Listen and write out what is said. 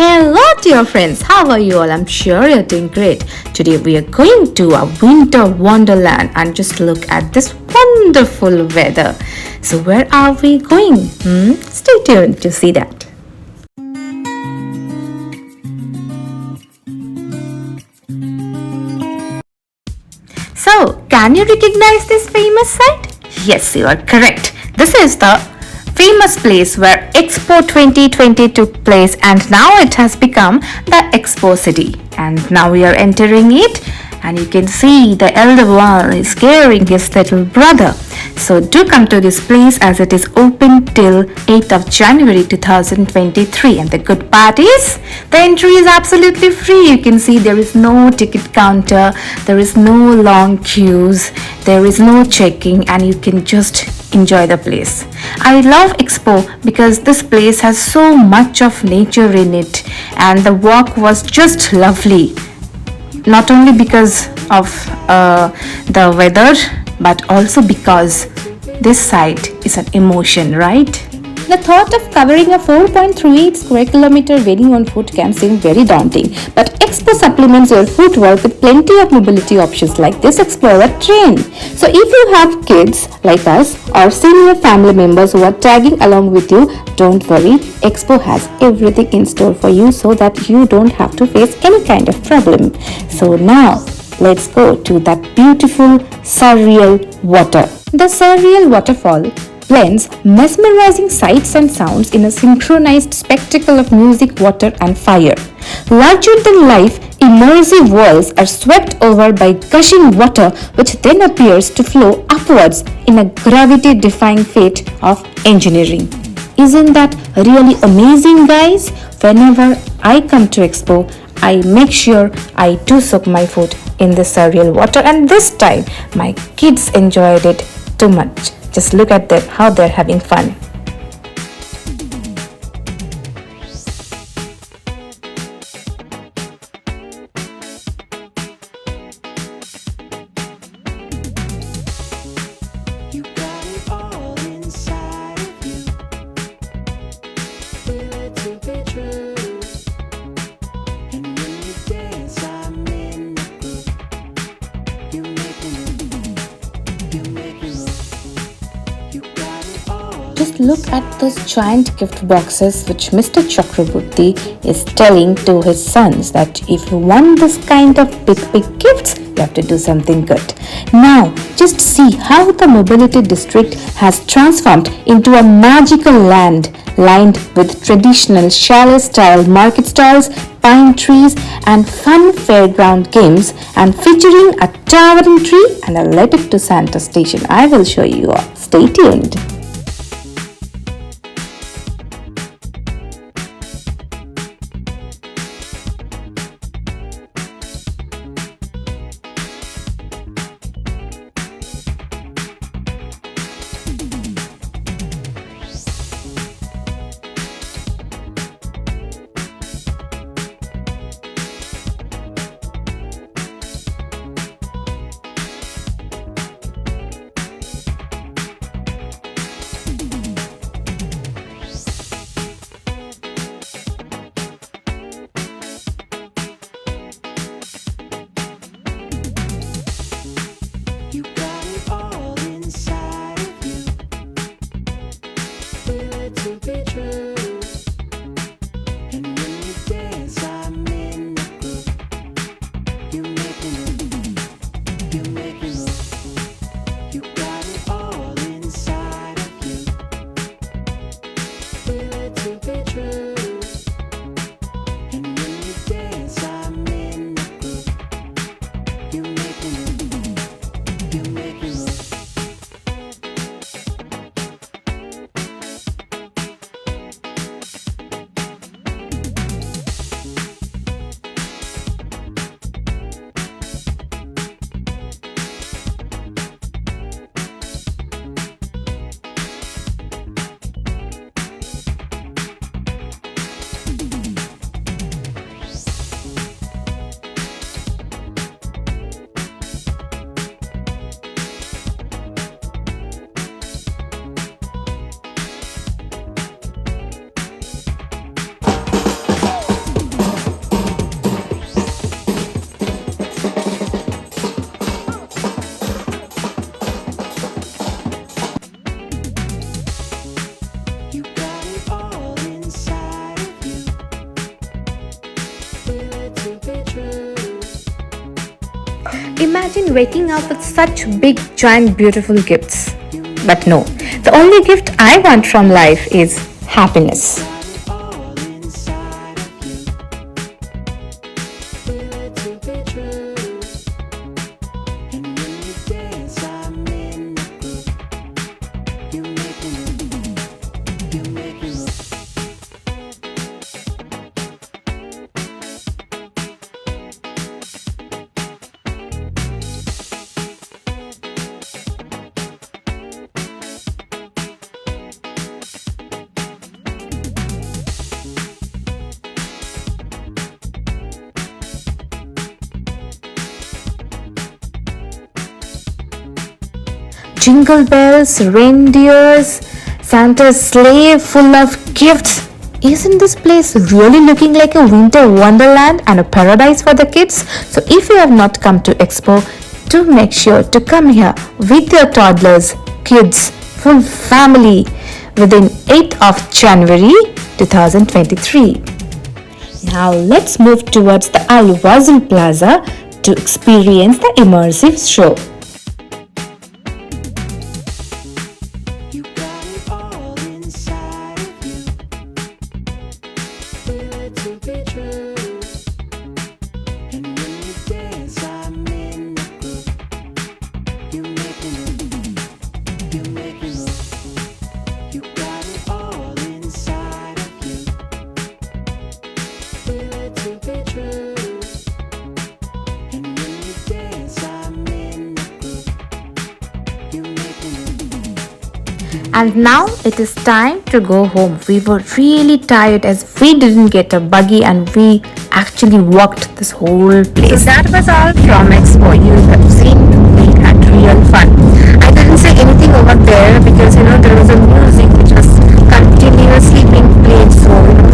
Hello dear friends, how are you all? I'm sure you're doing great. Today we are going to a winter wonderland and just look at this wonderful weather. So where are we going? Stay tuned to see that. So, can you recognize this famous site? Yes, you are correct. This is the famous place where Expo 2020 took place, and now it has become the Expo City. And now we are entering it, and you can see the elder one is carrying his little brother. So do come to this place as it is open till 8th of January 2023. And the good part is the entry is absolutely free. You can see there is no ticket counter, there is no long queues, there is no checking, and you can just enjoy the place. I love Expo because this place has so much of nature in it, and the walk was just lovely. Not only because of the weather, but also because this site is an emotion, right? The thought of covering a 4.38 square kilometer venue on foot can seem very daunting, but Expo supplements your footwork with plenty of mobility options like this Explorer train. So if you have kids like us or senior family members who are tagging along with you, don't worry, Expo has everything in store for you so that you don't have to face any kind of problem. So now, let's go to that beautiful Surreal water. The Surreal waterfall blends mesmerizing sights and sounds in a synchronized spectacle of music, water and fire. Larger-than-life, immersive worlds are swept over by gushing water which then appears to flow upwards in a gravity-defying feat of engineering. Isn't that really amazing, guys? Whenever I come to Expo, I make sure I do soak my foot in the Surreal water, and this time my kids enjoyed it too much. Just look at them, how they're having fun. Just look at those giant gift boxes which Mr. Chakraborty is telling to his sons that if you want this kind of big gifts, you have to do something good. Now, just see how the Mobility District has transformed into a magical land lined with traditional chalet-style market stalls, pine trees and fun fairground games, and featuring a towering tree and a Let It to Santa station. I will show you all. Stay tuned. Imagine waking up with such big, giant, beautiful gifts. But no, the only gift I want from life is happiness. Jingle bells, reindeers, Santa's sleigh full of gifts. Isn't this place really looking like a winter wonderland and a paradise for the kids? So if you have not come to Expo, do make sure to come here with your toddlers, kids, full family within 8th of January 2023. Now let's move towards the Wasl Plaza to experience the immersive show. And now it is time to go home. We were really tired as we didn't get a buggy and we actually walked this whole place. So that was all from Expo. You have seen we had real fun. I didn't say anything over there because there was a music which was continuously being played, so